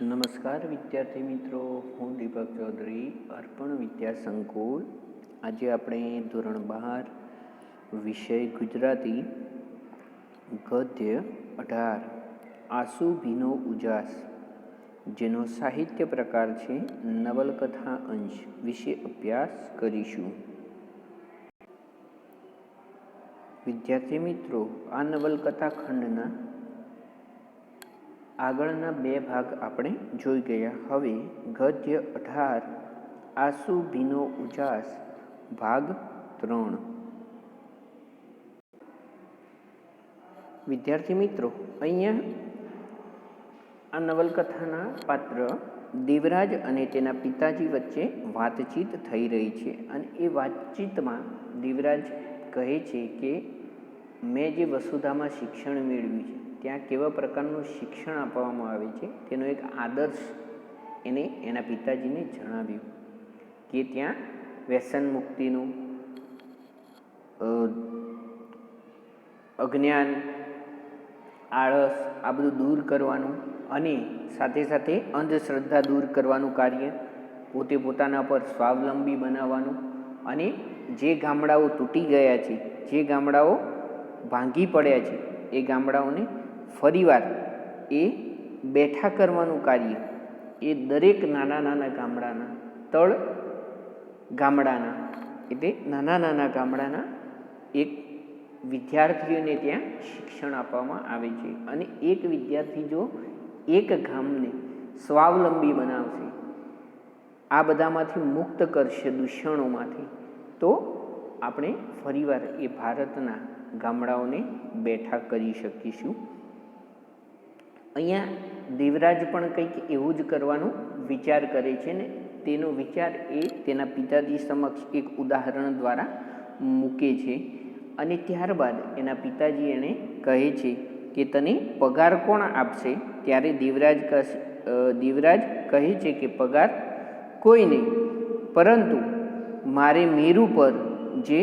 નમસ્કાર વિદ્યાર્થી મિત્રો, હું દીપક ચૌધરી, અર્પણ વિદ્યા સંકુલ. આજે આપણે ધોરણ 12 વિષય ગુજરાતી ગદ્ય 18 આંસુ ભીનો ઉજાસ, જેનો સાહિત્ય પ્રકાર છે નવલકથા અંશ વિશે અભ્યાસ કરીશું. વિદ્યાર્થી મિત્રો, આ નવલકથા ખંડના આગળના 2 ભાગ આપણે જોઈ ગયા. હવે ગદ્ય 18 આંસુ ભીનો ઉજાસ ભાગ 3. વિદ્યાર્થી મિત્રો, અહીંયા આ નવલકથાના પાત્ર દેવરાજ અને તેના પિતાજી વચ્ચે વાતચીત થઈ રહી છે. અને એ વાતચીતમાં દેવરાજ કહે છે કે મેં જે વસુધામાં શિક્ષણ મેળવ્યું છે ત્યાં કેવા પ્રકારનું શિક્ષણ આપવામાં આવે છે તેનો એક આદર્શ એને એના પિતાજીને જણાવ્યું કે ત્યાં વ્યસન મુક્તિનું, અજ્ઞાન, આળસ આ બધું દૂર કરવાનું અને સાથે સાથે અંધશ્રદ્ધા દૂર કરવાનું કાર્ય, પોતે પોતાના પર સ્વાવલંબી બનાવવાનું અને જે ગામડાઓ તૂટી ગયા છે, જે ગામડાઓ ભાંગી પડ્યા છે, એ ગામડાઓને ફરીવાર એ બેઠા કરવાનું કાર્ય, એ દરેક નાના નાના ગામડાના તળ ગામડાના એટલે નાના નાના ગામડાના એક વિદ્યાર્થીઓને ત્યાં શિક્ષણ આપવામાં આવે છે. અને એક વિદ્યાર્થી જો એક ગામને સ્વાવલંબી બનાવશે, આ બધામાંથી મુક્ત કરશે દૂષણોમાંથી, તો આપણે ફરીવાર એ ભારતના ગામડાઓને બેઠા કરી શકીશું. અહીંયા દેવરાજ પણ કંઈક એવું જ કરવાનું વિચાર કરે છે ને તેનો વિચાર એ તેના પિતાજી સમક્ષ એક ઉદાહરણ દ્વારા મૂકે છે. અને ત્યારબાદ એના પિતાજી એને કહે છે કે તને પગાર કોણ આપશે? ત્યારે દેવરાજ કહે છે કે પગાર કોઈ નહીં, પરંતુ મારે મેરુ પર જે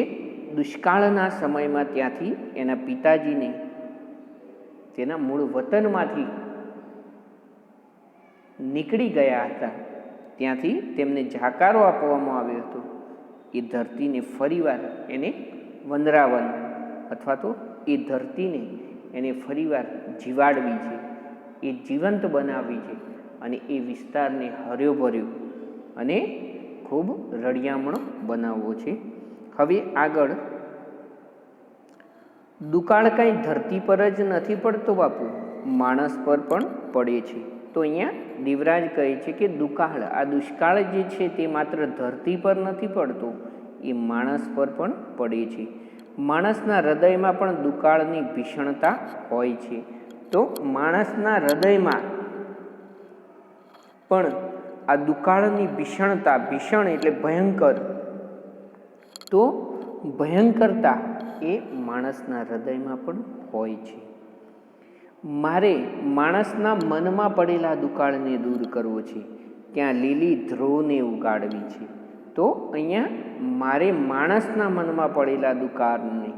દુષ્કાળના સમયમાં ત્યાંથી એના પિતાજીને તેના મૂળ વતનમાંથી નીકળી ગયા હતા, ત્યાંથી તેમને જાકારો આપવામાં આવ્યો હતો, એ ધરતીને ફરીવાર એને વંદરાવન અથવા તો એ ધરતીને એને ફરીવાર જીવાડવી છે, એ જીવંત બનાવવી છે અને એ વિસ્તારને હર્યો ભર્યો અને ખૂબ રળિયામણો બનાવવો છે. હવે આગળ, દુકાળ કાંઈ ધરતી પર જ નથી પડતો બાપુ, માણસ પર પણ પડે છે. તો અહીંયા દેવરાજ કહે છે કે દુકાળ, આ દુષ્કાળ જે છે તે માત્ર ધરતી પર નથી પડતો, એ માણસ પર પણ પડે છે. માણસના હૃદયમાં પણ દુકાળની ભીષણતા હોય છે. તો માણસના હૃદયમાં પણ આ દુકાળની ભીષણતા, ભીષણ એટલે ભયંકર, તો ભયંકરતા એ માણસના હૃદયમાં પણ હોય છે. મારે માણસના મનમાં પડેલા દુકાળને દૂર કરવો છે, ત્યાં લીલી ધ્રુવને ઉગાડવી છે. તો અહીંયા મારે માણસના મનમાં પડેલા દુકાળને,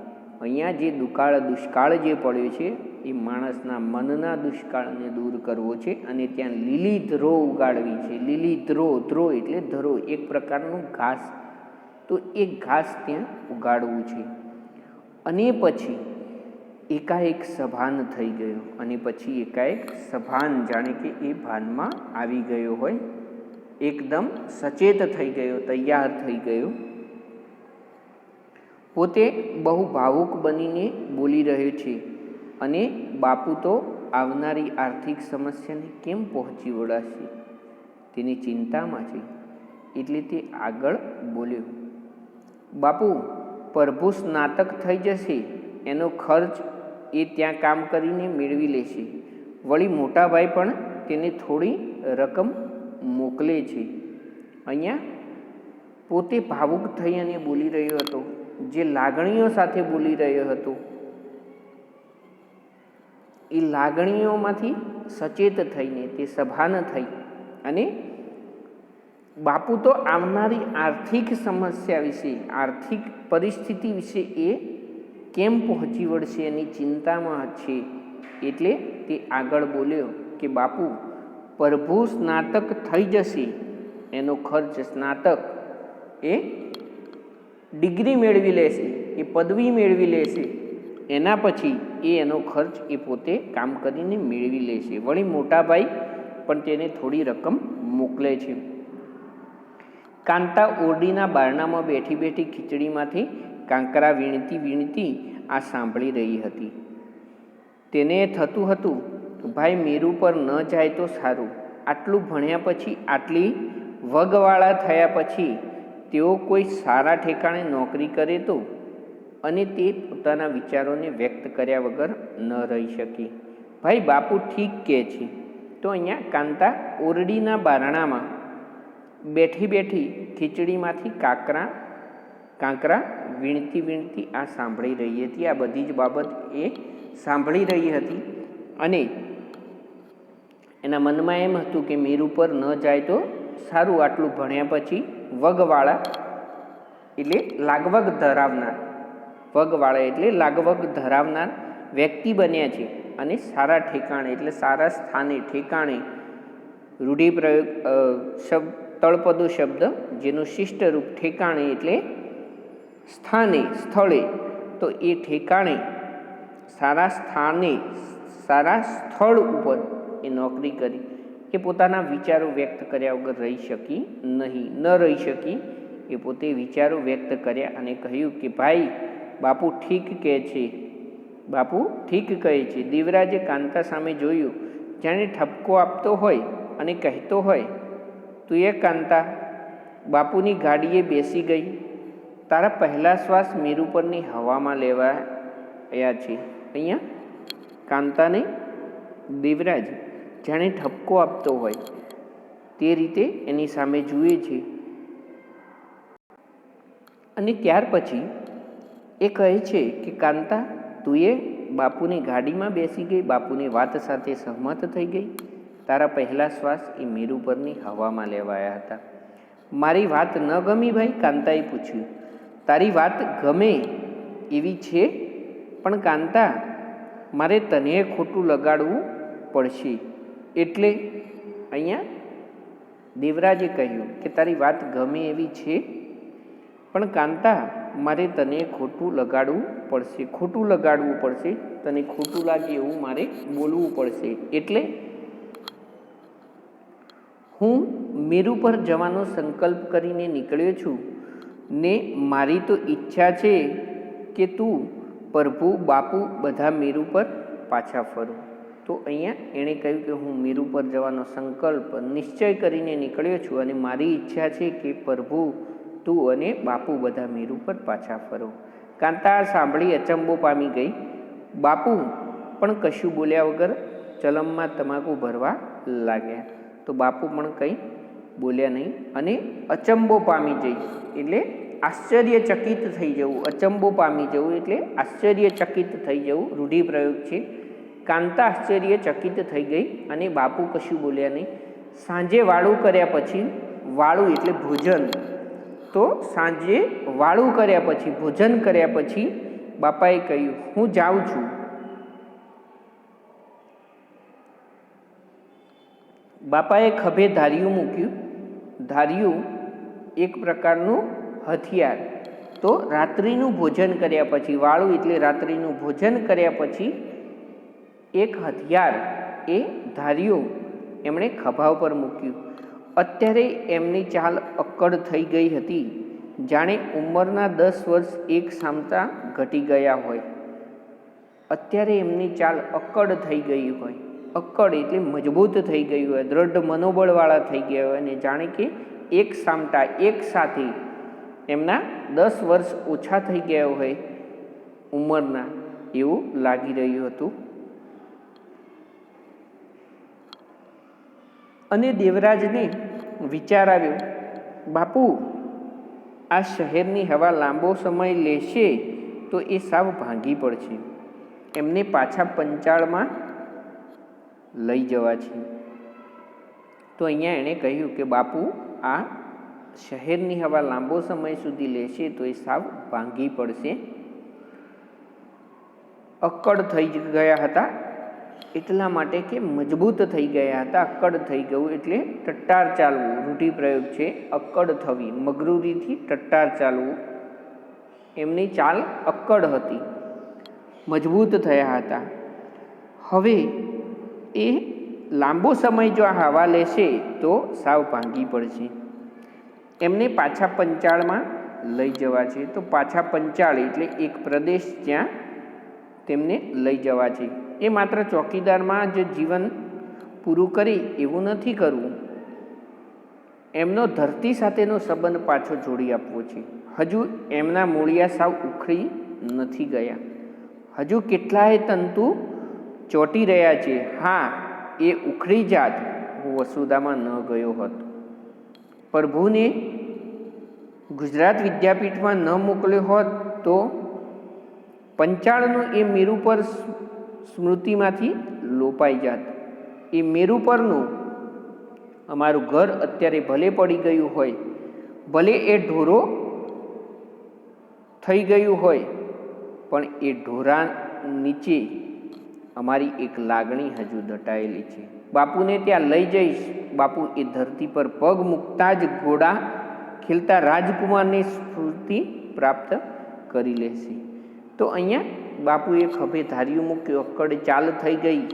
અહીંયા જે દુષ્કાળ જે પડ્યો છે એ માણસના મનના દુષ્કાળને દૂર કરવો છે અને ત્યાં લીલી ધ્રો ઉગાડવી છે. લીલી ધ્રો એટલે ધરો, એક પ્રકારનું ઘાસ, તો એ ઘાસ ત્યાં ઉગાડવું છે. અને પછી એકાએક સભાન થઈ ગયો, અને પછી એકાએક સભાન, જાણે કે એ ભાનમાં આવી ગયો હોય, એકદમ સચેત થઈ ગયો, તૈયાર થઈ ગયો. પોતે બહુ ભાવુક બનીને બોલી રહ્યો છે અને બાપુ તો આવનારી આર્થિક સમસ્યાને કેમ પહોંચી વળાશે તેની ચિંતામાં છે. એટલે તે આગળ બોલ્યો, બાપુ, પ્રભુ સ્નાતક થઈ જશે, એનો ખર્ચ એ ત્યાં કામ કરીને મેળવી લેશે. વળી મોટા ભાઈ પણ તેને થોડી રકમ મોકલે છે. અહીંયા પોતે ભાવુક થઈ અને બોલી રહ્યો હતો, જે લાગણીઓ સાથે બોલી રહ્યો હતો, એ લાગણીઓમાંથી સચેત થઈને તે સભાન થઈ અને બાપુ તો આવનારી આર્થિક સમસ્યા વિશે, આર્થિક પરિસ્થિતિ વિશે એ કેમ પહોંચી વળશે એની ચિંતામાં છે. એટલે તે આગળ બોલ્યો કે બાપુ, પ્રભુ સ્નાતક થઈ જશે, એનો ખર્ચ, સ્નાતક એ ડિગ્રી મેળવી લેશે, એ પદવી મેળવી લેશે, એના પછી એનો ખર્ચ એ પોતે કામ કરીને મેળવી લેશે. વળી મોટા ભાઈ પણ તેને થોડી રકમ મોકલે છે. કાંતા ઓરડીના બારણામાં બેઠી બેઠી ખીચડીમાંથી કાંકરા વીણતી વીણતી આ સાંભળી રહી હતી. તેને થતું હતું, ભાઈ મીરુ પર ન જાય તો સારું. આટલું ભણ્યા પછી, આટલી વગવાળા થયા પછી તેઓ કોઈ સારા ઠેકાણે નોકરી કરે તો. અને તે પોતાના વિચારોને વ્યક્ત કર્યા વગર ન રહી શકી. ભાઈ બાપુ ઠીક કહે છે. તો અહીંયા કાંતા ઓરડીના બારણામાં બેઠી બેઠી ખીચડીમાંથી કાંકરા વીણતી વીણતી આ સાંભળી રહી હતી. આ બધી જ બાબત એ સાંભળી રહી હતી અને એના મનમાં એમ હતું કે મીરુ પર ન જાય તો સારું. આટલું ભણ્યા પછી વગવાળા એટલે લાગવગ ધરાવનાર, વગવાળા એટલે લાગવગ ધરાવનાર વ્યક્તિ બન્યા છે અને સારા ઠેકાણે એટલે સારા સ્થાને, ઠેકાણે, રૂઢિપ્રયોગ શબ્દ, તળપદો શબ્દ જેનું શિષ્ટ રૂપ ઠેકાણે એટલે સ્થાને, સ્થળે. તો એ ઠેકાણે, સારા સ્થાને, સારા સ્થળ ઉપર એ નોકરી કરી. એ પોતાના વિચારો વ્યક્ત કર્યા વગર રહી શકી નહીં, ન રહી શકી. એ પોતે વિચારો વ્યક્ત કર્યા અને કહ્યું કે ભાઈ બાપુ ઠીક કહે છે, બાપુ ઠીક કહે છે. દેવરાજે કાંતા સામે જોયું, જાણે ઠપકો આપતો હોય અને કહેતો હોય, તું એ કાંતા બાપુની ગાડીએ બેસી ગઈ. તારા પહેલા શ્વાસ મીરુ પરની હવામાં લેવાયા છે. અહીંયા કાંતાને દેવરાજ જાણે ઠપકો આપતો હોય તે રીતે એની સામે જુએ છે. અને ત્યાર પછી એ કહે છે કે કાંતા, તું એ બાપુની ગાડીમાં બેસી ગઈ, બાપુની વાત સાથે સહમત થઈ ગઈ. તારા પહેલા શ્વાસ એ મીરુ પરની હવામાં લેવાયા હતા. મારી વાત ન ગમી ભાઈ? કાંતાએ પૂછ્યું. તારી વાત ગમે એવી છે, પણ કાંતા મારે તને ખોટું લગાડવું પડશે. એટલે અહીંયા દેવરાજે કહ્યું કે તારી વાત ગમે એવી છે, પણ કાંતા મારે તને ખોટું લગાડવું પડશે, ખોટું લગાડવું પડશે, તને ખોટું લાગે એવું મારે બોલવું પડશે. એટલે હું મીરુ પર જવાનો સંકલ્પ કરીને નીકળ્યો છું ને મારી તો ઈચ્છા છે કે તું, પ્રભુ, બાપુ બધા મીરુ પર પાછા ફરો. તો અહીંયા એણે કહ્યું કે હું મીરુ પર જવાનો સંકલ્પ, નિશ્ચય કરીને નીકળ્યો છું અને મારી ઈચ્છા છે કે પ્રભુ, તું અને બાપુ બધા મીરુ પર પાછા ફરો. કાંતા સાંભળી અચંબો પામી ગઈ. બાપુ પણ કશું બોલ્યા વગર ચલમમાં તમાકુ ભરવા લાગ્યા. તો બાપુ પણ કંઈ બોલ્યા નહીં અને અચંબો પામી જઈ એટલે આશ્ચર્યચકિત થઈ જવું. અચંબો પામી જવું એટલે આશ્ચર્યચકિત થઈ જવું, રૂઢિપ્રયોગ છે. કાંતા આશ્ચર્યચકિત થઈ ગઈ અને બાપુ કશું બોલ્યા નહીં. સાંજે વાળું કર્યા પછી, વાળું એટલે ભોજન, તો સાંજે વાળું કર્યા પછી, ભોજન કર્યા પછી બાપાએ કહ્યું, હું જાઉં છું. બાપાએ ખભે ધાર્યું મૂક્યું. ધાર્યું એક પ્રકારનું હથિયાર. તો રાત્રિનું ભોજન કર્યા પછી, વાળું એટલે રાત્રિનું ભોજન કર્યા પછી એક હથિયાર, એ ધાર્યું એમણે ખભા ઉપર મૂક્યું. અત્યારે એમની ચાલ અક્કડ થઈ ગઈ હતી, જાણે ઉંમરના 10 વર્ષ એક સામતા ઘટી ગયા હોય. અત્યારે એમની ચાલ અક્કડ થઈ ગઈ હોય. અક્કડ એટલે મજબૂત થઈ ગઈ હોય, દ્રઢ મનોબળવાળા થઈ ગયા હોય અને જાણે કે એક સામટા, એક સાથે એમના 10 વર્ષ ઓછા થઈ ગયા હોય ઉંમરના, એવું લાગી રહ્યું હતું. અને દેવરાજને વિચાર આવ્યો, બાપુ આ શહેરની હવા લાંબો સમય લેશે તો એ સાવ ભાંગી પડશે, એમને પાછા પંચાળમાં લઈ જવા છે. તો અહીંયા એણે કહ્યું કે બાપુ આ શહેરની હવા લાંબો સમય સુધી લેશે તો એ સાવ ભાંગી પડશે. અક્કડ થઈ ગયા હતા એટલા માટે કે મજબૂત થઈ ગયા હતા, અક્કડ થઈ ગયું એટલે ટટ્ટાર ચાલવું, રૂઢિપ્રયોગ છે અક્કડ થવી, મગરૂરીથી ટટ્ટાર ચાલવું, એમની ચાલ અક્કડ હતી, મજબૂત થયા હતા. હવે એ લાંબો સમય જો આ હવા લેશે તો સાવ ભાંગી પડશે. એમને પાછા પંચાળમાં લઈ જવા છે. તો પાછા પંચાળ એટલે એક પ્રદેશ જ્યાં તેમને લઈ જવા છે. એ માત્ર ચોકીદારમાં જ જીવન પૂરું કરી એવું નથી કરવું, એમનો ધરતી સાથેનો સંબંધ પાછો જોડી આપવો છે. હજુ એમના મૂળિયા સાવ ઉખડી નથી ગયા, હજુ કેટલાય તંતુ ચોંટી રહ્યા છે. હા, એ ઉખડી જાત હું વસુધામાં ન ગયો હતો, પ્રભુને ગુજરાત વિદ્યાપીઠમાં ન મોકલ્યો હોત તો પંચાળનું એ મેરુ પર સ્મૃતિમાંથી લોપાઈ જાત. એ મેરુ પરનું અમારું ઘર અત્યારે ભલે પડી ગયું હોય, ભલે એ ઢોરો થઈ ગયું હોય, પણ એ ઢોરા નીચે અમારી એક લાગણી હજુ દટાયેલી છે. બાપુને ત્યાં લઈ જઈશ. બાપુ એ ધરતી પર પગ મૂકતા જ ઘોડા ખેલતા રાજકુમારની સ્ફૂર્તિ પ્રાપ્ત કરી લેશે. તો અહીંયા બાપુએ ખભે ધાર્યું મૂક્યું, અક્કડ ચાલ થઈ ગઈ.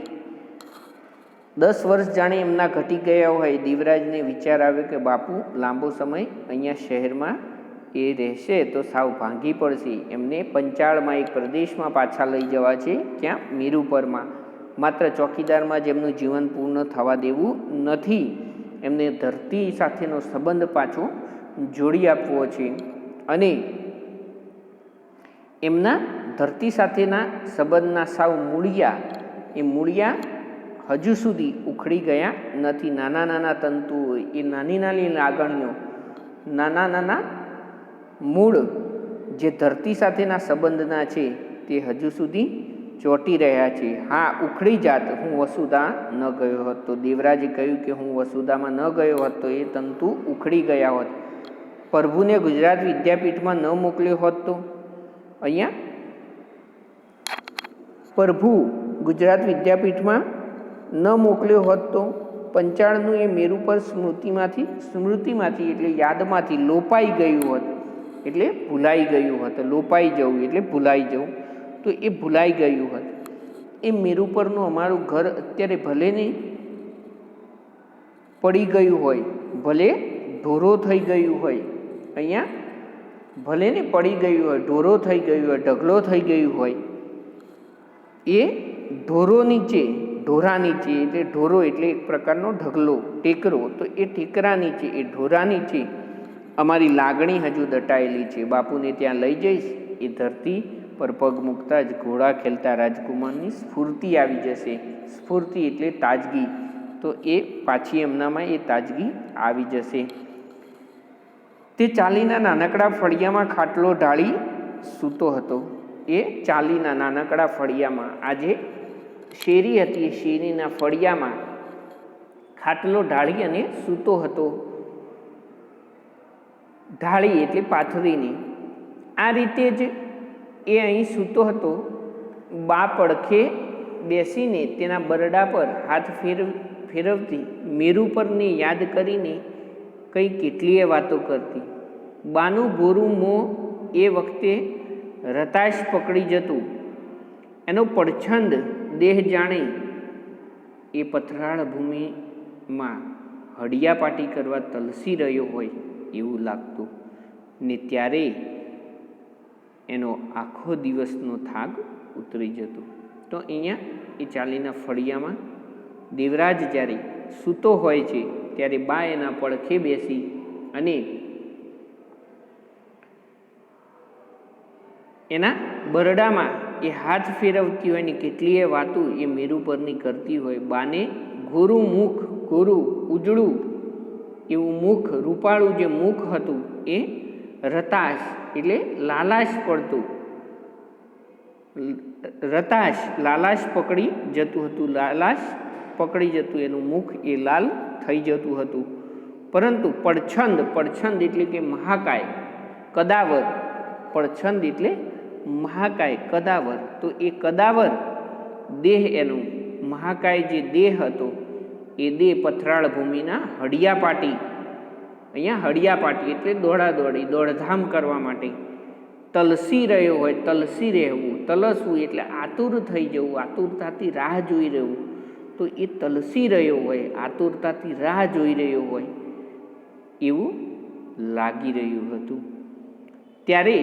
10 વર્ષ જાણે એમના ઘટી ગયા હોય. દેવરાજને વિચાર આવ્યો કે બાપુ લાંબો સમય અહીંયા શહેરમાં એ રહેશે તો સાવ ભાંગી પડશે. એમને પંચાળમાં એક પ્રદેશમાં પાછા લઈ જવા છે, ક્યાં મેરુ પરમાં. માત્ર ચોકીદારમાં જ એમનું જીવન પૂર્ણ થવા દેવું નથી, એમને ધરતી સાથેનો સંબંધ પાછો જોડી આપવો છે. અને એમના ધરતી સાથેના સંબંધના સાવ મૂળિયા, એ મૂળિયા હજુ સુધી ઉખડી ગયા નથી. નાના નાના તંતુઓ, એ નાની નાની લાગણીઓ, નાના નાના મૂળ જે ધરતી સાથેના સંબંધના છે તે હજુ સુધી ચોંટી રહ્યા છે. હા, ઉખડી જાત હું વસુધા ન ગયો હોત તો. દેવરાજે કહ્યું કે હું વસુધામાં ન ગયો હોત તો એ તંતુ ઉખડી ગયા હોત. પ્રભુને ગુજરાત વિદ્યાપીઠમાં ન મોકલ્યો હોત તો. અહીંયા પ્રભુ ગુજરાત વિદ્યાપીઠમાં ન મોકલ્યો હોત તો પંચાળનું એ મેરુ પર સ્મૃતિમાંથી એટલે યાદમાંથી લોપાઈ ગયું હોત, એટલે ભૂલાઈ ગયું હોત. લોપાઈ જવું એટલે ભૂલાઈ જવું, તો એ ભૂલાઈ ગયું હોત. એ મેરુ પરનું અમારું ઘર અત્યારે ભલે ને પડી ગયું હોય, ભલે ઢોરો થઈ ગયું હોય, અહીંયા ભલે ને પડી ગયું હોય, ઢોરો થઈ ગયું હોય, ઢગલો થઈ ગયું હોય, એ ઢોરો નીચે, ઢોરા નીચે, એટલે ઢોરો એટલે એક પ્રકારનો ઢગલો, ટેકરો, તો એ ટેકરા નીચે, એ ઢોરા નીચે અમારી લાગણી હજુ દટાયેલી છે. બાપુને ત્યાં લઈ જઈશ. એ ધરતી પર પગ મૂકતા જ ઘોડા ખેલતા રાજકુમારની સ્ફૂર્તિ આવી જશે. સ્ફૂર્તિ એટલે તાજગી, તો એ પાછી એમનામાં એ તાજગી આવી જશે. તે ચાલીના નાનકડા ફળિયામાં ખાટલો ઢાળી સૂતો હતો. એ ચાલીના નાનકડા ફળિયામાં, આજે શેરી હતી, એ શેરીના ફળિયામાં ખાટલો ઢાળી અને સૂતો હતો. ઢાળી એટલે પાથરીને. આ રીતે જ એ અહીં સૂતો હતો. બા પડખે બેસીને તેના બરડા પર હાથ ફેરવતી મેરુ પરને યાદ કરીને કઈ કેટલીય વાતો કરતી. બાનું ગોરું મોં એ વખતે રતાશ પકડી જતું. એનો પડછંદ દેહ જાણે એ પથરાળ ભૂમિમાં હડિયાપાટી કરવા તલસી રહ્યો હોય એવું લાગતું ને ત્યારે એનો આખો દિવસનો થાક ઉતરી જતો. તો અહીંયા એ ચાલીના ફળિયામાં દેવરાજ જ્યારે સૂતો હોય છે ત્યારે બા એના પડખે બેસી અને એના બરડામાં એ હાથ ફેરવતી હોય ને કેટલીય વાતો એ મેરુ પરની કરતી હોય. બાને ગોરું મુખ, ગોરું ઉજળું એવું મુખ, રૂપાળું જે મુખ હતું એ રતાશ એટલે લાલાશ પડતું, રતાશ લાલાશ પકડી જતું હતું, લાલાશ પકડી જતું, એનું મુખ એ લાલ થઈ જતું હતું. પરંતુ પડછંદ, પડછંદ એટલે કે મહાકાય, કદાવર, પડછંદ એટલે મહાકાય, કદાવર, તો એ કદાવર દેહ એનું મહાકાય જે દેહ હતો એ દેહ પથરાળ ભૂમિના હડિયાપાટી, અહીંયા હડિયાપાટી એટલે દોડાદોડી, દોડધામ કરવા માટે તલસી રહ્યો હોય, તલસી રહેવું, તલસવું એટલે આતુર થઈ જવું, આતુરતાથી રાહ જોઈ રહેવું. તો એ તલસી રહ્યો હોય, આતુરતાથી રાહ જોઈ રહ્યો હોય એવું લાગી રહ્યું હતું. ત્યારે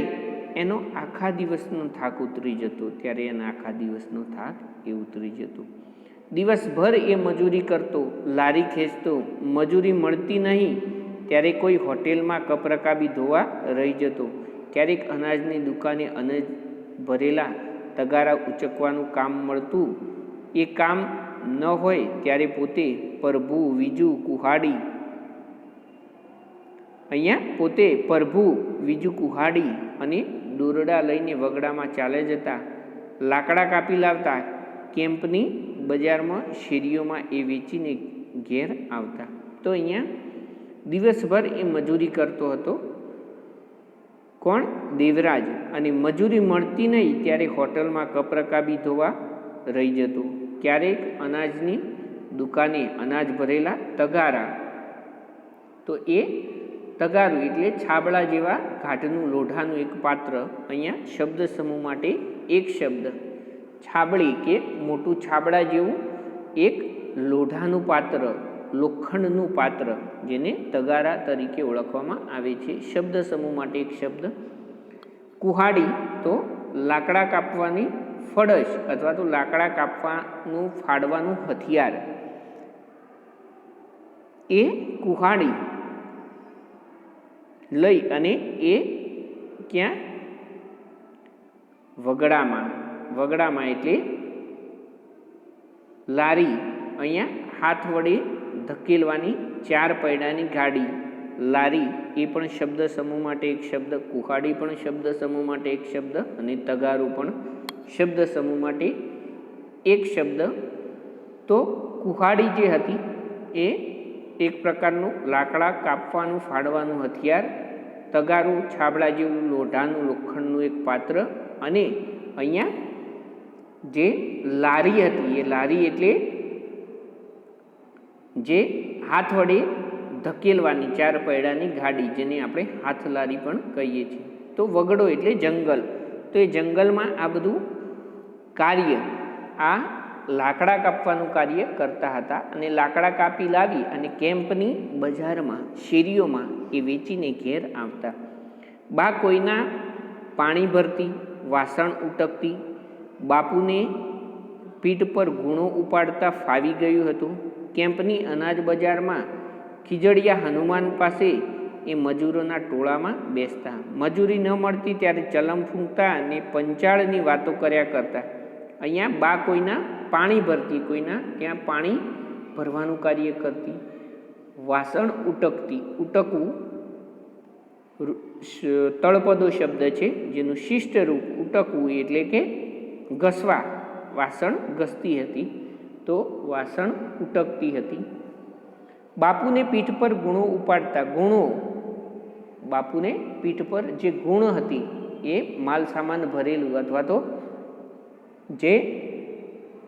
એનો આખા દિવસનો થાક ઉતરી જતો, ત્યારે એના આખા દિવસનો થાક એ ઉતરી જતો. દિવસભર એ મજૂરી કરતો, લારી ખેંચતો, મજૂરી મળતી નહીં ત્યારે કોઈ હોટેલમાં કપ રકાબી ધોવા રહી જતો. ક્યારેક અનાજની દુકાને અનાજ ભરેલા તગારા ઉચકવાનું કામ મળતું. એ કામ ન હોય ત્યારે પોતે પ્રભુ, વીજું, કુહાડી, અહીંયા પોતે પ્રભુ, વીજું, કુહાડી અને દોરડા લઈને વગડામાં ચાલે જતા, લાકડા કાપી લાવતા, કેમ્પની બજારમાં, શેરીઓમાં એ વેચીને ઘેર આવતા. તો અહીંયા દિવસભર એ મજૂરી કરતો હતો. કોણ? દેવરાજ. અને મજૂરી મળતી નહીં ત્યારે હોટલમાં કપ રકાબી ધોવા રહી જતો. ક્યારેક અનાજની દુકાને અનાજ ભરેલા તગારા, તો એ તગારું એટલે છાબડા જેવા ઘાટનું લોઢાનું એક પાત્ર. અહીંયા શબ્દ સમૂહ માટે એક શબ્દ છાબડી કે મોટું છાબડા જેવું એક લોઢાનું પાત્ર, લોખંડનું પાત્ર, જેને તગારા તરીકે ઓળખવામાં આવે છે. શબ્દ સમૂહ માટે એક શબ્દ. કુહાડી તો લાકડા કાપવાની ફળશ અથવા તો લાકડા કાપવાનું, ફાડવાનું હથિયાર. એ કુહાડી લઈ અને એ ક્યાં? વગડામાં. વગડામાં એટલે લારી. અહીંયા હાથ વડે ધકેલવાની 4 પૈડાની ગાડી, લારી એ પણ શબ્દ સમૂહ માટે એક શબ્દ, કુહાડી પણ શબ્દ સમૂહ માટે એક શબ્દ અને તગારું પણ શબ્દ સમૂહ માટે એક શબ્દ. તો કુહાડી જે હતી એ એક પ્રકારનું લાકડા કાપવાનું, ફાડવાનું હથિયાર, તગારું છાબડા જેવું લોઢાનું, લોખંડનું એક પાત્ર, અને અહીંયા જે લારી હતી એ લારી એટલે જે હાથ વડે ધકેલવાની 4 પૈડાની ગાડી, જેને આપણે હાથ લારી પણ કહીએ છીએ. તો વગડો એટલે જંગલ. તો એ જંગલમાં આ બધું કાર્ય, આ લાકડા કાપવાનું કાર્ય કરતા હતા. અને લાકડા કાપી લાવી અને કેમ્પની બજારમાં, શેરીઓમાં એ વેચીને ઘેર આવતા. બા કોઈના પાણી ભરતી, વાસણ ઉટકતી, બાપુને પીઠ પર ગુણો ઉપાડતા ફાવી ગયું હતું. કેમ્પની અનાજ બજારમાં ખીજડીયા હનુમાન પાસે એ મજૂરોના ટોળામાં બેસતા. મજૂરી ન મળતી ત્યારે ચલમ ફૂંકતા અને પંચાળની વાતો કર્યા કરતા. અહીંયા બા કોઈના પાણી ભરતી, કોઈના ત્યાં પાણી ભરવાનું કાર્ય કરતી. વાસણ ઉટકતી, ઉટકવું તળપદો શબ્દ છે, જેનું શિષ્ટ રૂપ ઉટકવું એટલે કે ઘસવા, વાસણ ઘસતી હતી. તો વાસણ ઉટકતી હતી. બાપુને પીઠ પર ગુણો ઉપાડતા. ગુણો, બાપુને પીઠ પર જે ગુણ હતી એ માલ સામાન ભરેલું અથવા તો જે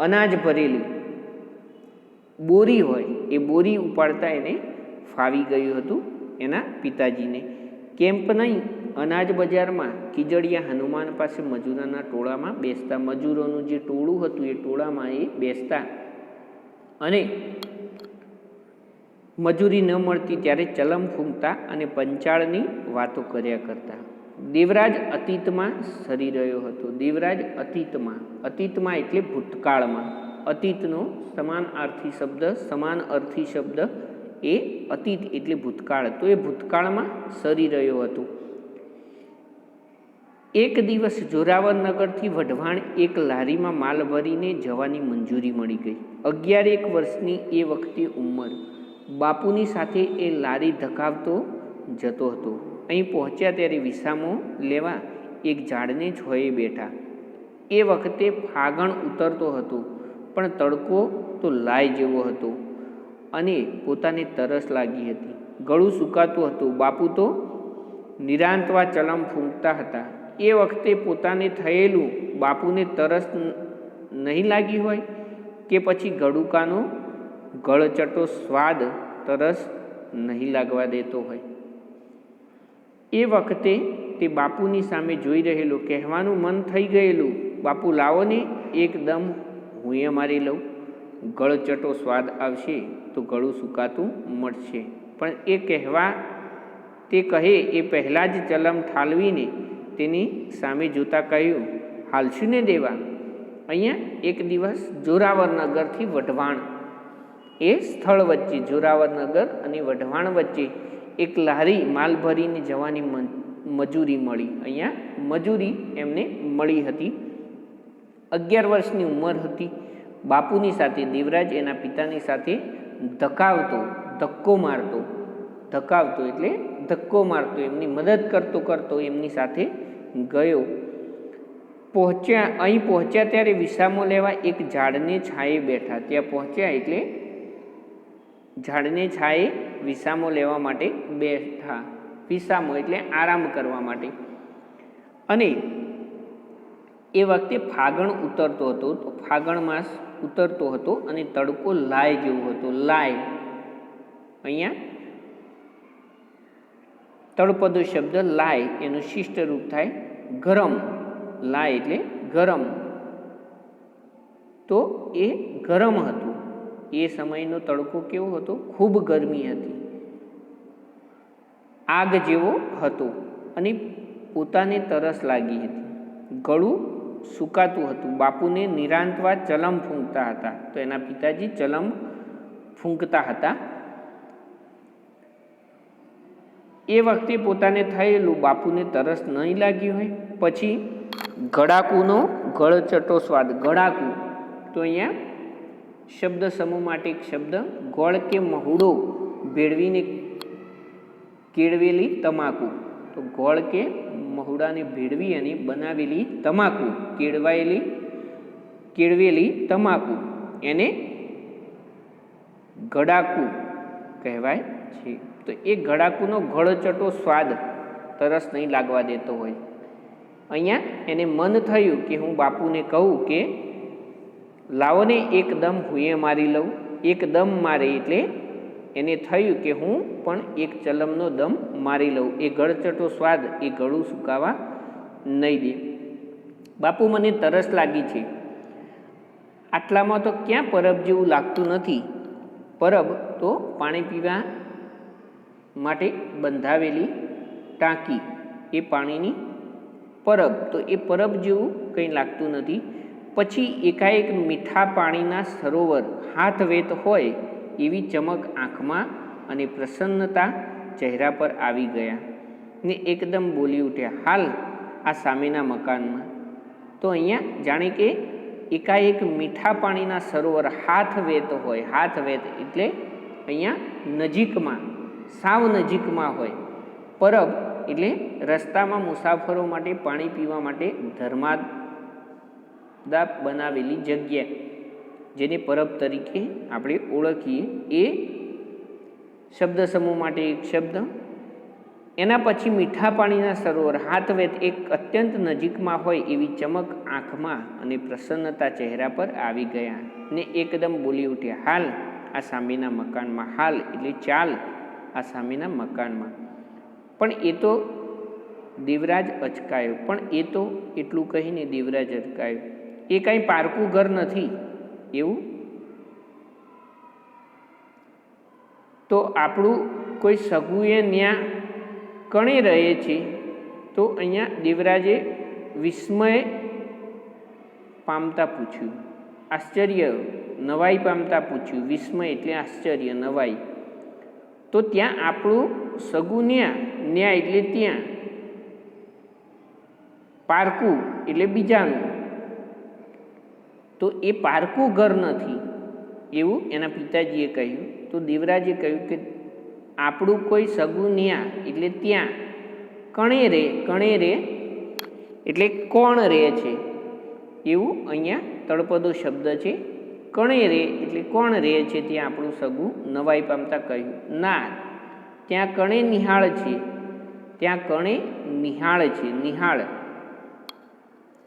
અનાજ ભરેલું બોરી હોય એ બોરી ઉપાડતા એને ફાવી ગયું હતું એના પિતાજીને. કેમ્પ નહીં, અનાજ બજારમાં ખીજડીયા હનુમાન પાસે મજૂરોના ટોળામાં બેસતા. મજૂરોનું જે ટોળું હતું એ ટોળામાં એ બેસતા અને મજૂરી ન મળતી ત્યારે ચલમ ફૂંકતા અને પંચાળની વાતો કર્યા કરતા. દેવરાજ અતીતમાં સરી રહ્યો હતો. દેવરાજ અતીતમાં, અતીતમાં એટલે ભૂતકાળમાં. અતીતનો સમાનાર્થી શબ્દ, સમાન અર્થી શબ્દ એ અતીત એટલે ભૂતકાળ. તો એ ભૂતકાળમાં સરી રહ્યો હતો. એક દિવસ જોરાવર નગરથી વઢવાણ એક લારીમાં માલ ભરીને જવાની મંજૂરી મળી ગઈ. 11 વર્ષની એ વખતે ઉંમર. બાપુની સાથે એ લારી ધકાવતો જતો હતો. અહીં પહોંચ્યા ત્યારે વિસામો લેવા એક ઝાડને છોયે બેઠા. એ વખતે ફાગણ ઉતરતો હતો, પણ તડકો તો લાય જેવો હતો અને પોતાને તરસ લાગી હતી. ગળું સુકાતું હતું. બાપુ તો નિરાંતવા ચલમ ફૂંકતા હતા. એ વખતે પોતાને થયેલું બાપુને તરસ નહીં લાગી હોય કે પછી ગળુકાનો ગળચટો સ્વાદ તરસ નહીં લાગવા દેતો હોય. એ વખતે તે બાપુની સામે જોઈ રહેલો, કહેવાનું મન થઈ ગયેલું, બાપુ લાવો ને એકદમ હું એ મારી લઉં, ગળચટો સ્વાદ આવશે તો ગળું સુકાતું મળશે. પણ તે કહે એ પહેલાં જ ચલમ ઠાલવીને તેની સામે જોતા કહ્યું, હાલશું ને દેવા. અહીંયા એક દિવસ જોરાવરનગરથી વઢવાણ એ સ્થળ વચ્ચે, જોરાવરનગર અને વઢવાણ વચ્ચે એક લારી માલ ભરીને જવાની મજૂરી મળી. અહીંયા મજૂરી એમને મળી હતી. 11 વર્ષની ઉંમર હતી. બાપુની સાથે દેવરાજ એના પિતાની સાથે ધક્કો મારતો એમની મદદ કરતો એમની સાથે ગયો. અહીં પહોંચ્યા ત્યારે વિસામો લેવા એક ઝાડને છાંયે બેઠા. ત્યાં પહોંચ્યા એટલે ઝાડને છાંયે વિસામો લેવા માટે બેઠા. વિસામો એટલે આરામ કરવા માટે. અને એ વખતે ફાગણ ઉતરતો હતો, તો ફાગણ માસ ઉતરતો હતો અને તડકો લાય જેવો હતો. લાય અહીંયા તળપદો શબ્દ લાય એનું શિષ્ટ રૂપ થાય ગરમ. લાય એટલે ગરમ. તો એ ગરમ હતું. એ સમયનો તડકો કેવો હતો? ખૂબ ગરમી હતી, આગ જેવો હતો. અને પોતાને તરસ લાગી હતી. ગળું સુકાતું હતું. બાપુને નિરાંતવા ચલમ ફૂંકતા હતા. તો એના પિતાજી ચલમ ફૂંકતા હતા. એ વખતે પોતાને થયેલું, બાપુને તરસ નહીં લાગી હોય. પછી ગળાકુનો ગળચટો સ્વાદ. ગળાકુ તો અહીંયા શબ્દ સમૂહ માટે એક શબ્દ, ગોળ કે મહુડો ભેળવીને કેળવેલી તમાકુ. તો ગોળ કે મહુડાને ભેળવી અને બનાવેલી તમાકુ, કેળવેલી તમાકુ, એને ગળાકુ કહેવાય છે. તો એ ગળાકુનો ગળચટો સ્વાદ તરસ નહીં લાગવા દેતો હોય. અહીંયા એને મન થયું કે હું બાપુને કહું કે લાવો ને એકદમ હુંએ મારી લઉં. એકદમ મારે એટલે એને થયું કે હું પણ એક ચલમનો દમ મારી લઉં. એ ગળચટો સ્વાદ એ ગળું સુકાવા નહીં દે. બાપુ, મને તરસ લાગી છે. આટલામાં તો ક્યાં પરબ જેવું લાગતું નથી. પરબ તો પાણી પીવા માટે બંધાવેલી ટાંકી, એ પાણીની પરબ. તો એ પરબ જેવું કંઈ લાગતું નથી. પછી એકાએક મીઠા પાણીના સરોવર હાથ વેત હોય એવી ચમક આંખમાં અને પ્રસન્નતા ચહેરા પર આવી ગયા ને એકદમ બોલી ઉઠ્યા, હાલ આ સામેના મકાનમાં. તો અહીંયા જાણે કે એકાએક મીઠા પાણીના સરોવર હાથ વેત હોય. હાથ વેત એટલે અહીંયા નજીકમાં, સાવ નજીકમાં હોય. પરબ એટલે રસ્તામાં મુસાફરો માટે પાણી પીવા માટે ધર્માદા બનાવેલી જગ્યા, જેને પરબ તરીકે આપણે ઓળખીએ. એ શબ્દ સમૂહ માટે એક શબ્દ. એના પછી મીઠા પાણીના સરોવર હાથવેત, એક અત્યંત નજીકમાં હોય એવી ચમક આંખમાં અને પ્રસન્નતા ચહેરા પર આવી ગયા ને એકદમ બોલી ઉઠ્યા, હાલ આ સામેના મકાનમાં. હાલ એટલે ચાલ આ સામેના મકાનમાં. પણ એ તો દેવરાજ અચકાયો. પણ એ તો એટલું કહીને દેવરાજ અચકાયો. એ કાંઈ પારકું ઘર નથી એવું તો આપણું કોઈ સગુએ ન્યા કણે રહે છે. તો અહીંયા દેવરાજે વિસ્મય પામતા પૂછ્યું, આશ્ચર્ય નવાઈ પામતા પૂછ્યું. વિસ્મય એટલે આશ્ચર્ય, નવાઈ. તો ત્યાં આપણું સગું ન્યા એટલે ત્યાં, પારકું એટલે બીજાનું. તો એ પારકું ઘર નથી એવું એના પિતાજીએ કહ્યું. તો દેવરાજે કહ્યું કે આપણું કોઈ સગું ન્યા એટલે ત્યાં, કણે રે એટલે કોણ રહે છે એવું અહીંયા તળપદો શબ્દ છે. કણે રે એટલે કોણ રહે છે ત્યાં આપણું સગું. નવાઈ પામતા કહ્યું, ના, ત્યાં કણે નિહાળ છે. ત્યાં કણે નિહાળ છે. નિહાળ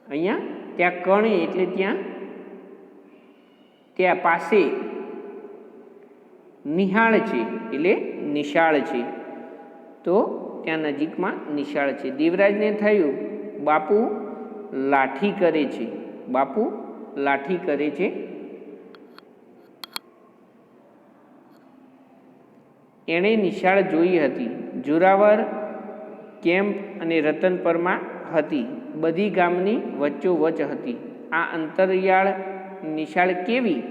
અહીંયા ત્યાં કણે એટલે ત્યાં પાસે નિહાળ છે એટલે નિશાળ છે, તો ત્યાં નજીકમાં નિશાળ છે. દેવરાજને થયું બાપુ લાઠી કરે છે, બાપુ લાઠી કરે છે. એણે નિશાળ જોઈ હતી. જોરાવર કેમ્પ અને રતનપરમાં હતી, બધી ગામની વચ્ચોવચ હતી. આ અંતરિયાળ નિશાળ કેવી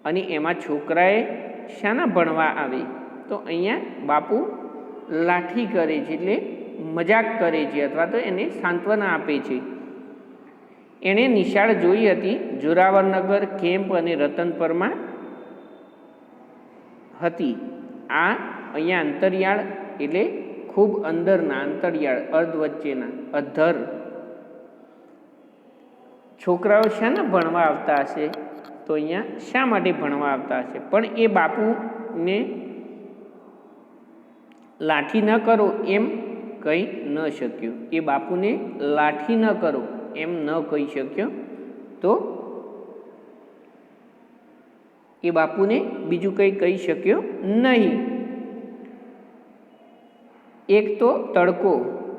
અને એમાં છોકરાએ શાના ભણવા આવે? તો અહીંયા બાપુ લાઠી કરે છે એટલે મજાક કરે છે અથવા તો એને સાંત્વના આપે છે. એણે નિશાળ જોઈ હતી. જોરાવરનગર કેમ્પ અને રતનપરમાં હતી. આ અહીંયા અંતરિયાળ એટલે ખૂબ અંદરના અંતરિયાળ, અર્ધ વચ્ચેના, અધર. છોકરાઓ શાના ભણવા આવતા હશે? તો અહીંયા શા માટે ભણવા આવતા હશે? પણ એ બાપુને લાઠી ન કરો એમ કહી ન શક્યો. એ બાપુને લાઠી ન કરો એમ ન કહી શક્યો. તો એ બાપુને બીજું કંઈ કહી શક્યો નહીં. એક તો તડકો,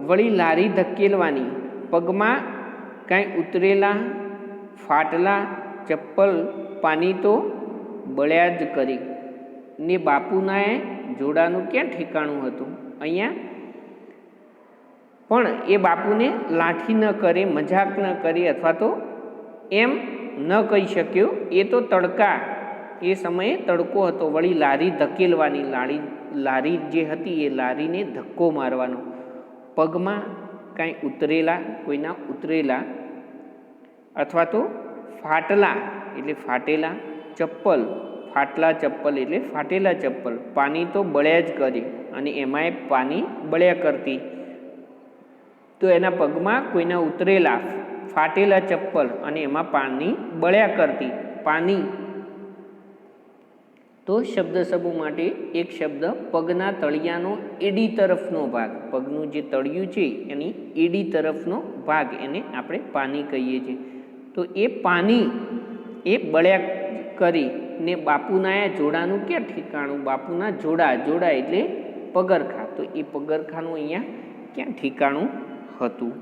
વળી લારી ધકેલવાની, પગમાં કાંઈ ઉતરેલા ફાટલા ચપ્પલ, પાની તો બળ્યા જ કરી ને બાપુનાએ જોડાનું ક્યાં ઠેકાણું હતું? અહીંયા પણ એ બાપુને લાઠી ન કરે, મજાક ન કરી અથવા તો એમ ન કહી શક્યો. એ તો તડકા, એ સમયે તડકો હતો. વળી લારી ધકેલવાની, લારી જે હતી એ લારીને ધક્કો મારવાનો, પગમાં કાંઈ ઉતરેલા, કોઈના ઉતરેલા અથવા તો ફાટલા એટલે ફાટેલા ચપ્પલ, ફાટલા ચપ્પલ એટલે ફાટેલા ચપ્પલ, પાની તો બળ્યા જ કરી અને એમાંય પાની બળ્યા કરતી. તો એના પગમાં કોઈના ઉતરેલા ફાટેલા ચપ્પલ અને એમાં પાની બળ્યા કરતી. પાની તો શબ્દ સમૂહ માટે એક શબ્દ પગના તળિયાનો એડી તરફનો ભાગ, પગનું જે તળિયું છે એની એડી તરફનો ભાગ, એને આપણે પાની કહીએ છીએ. તો એ પાની એ બળ્યા કરી ને બાપુના જોડાનું ક્યાં ઠેકાણું? બાપુના જોડા, જોડા એટલે પગરખા. તો એ પગરખાનું અહીંયા ક્યાં ઠેકાણું હતું?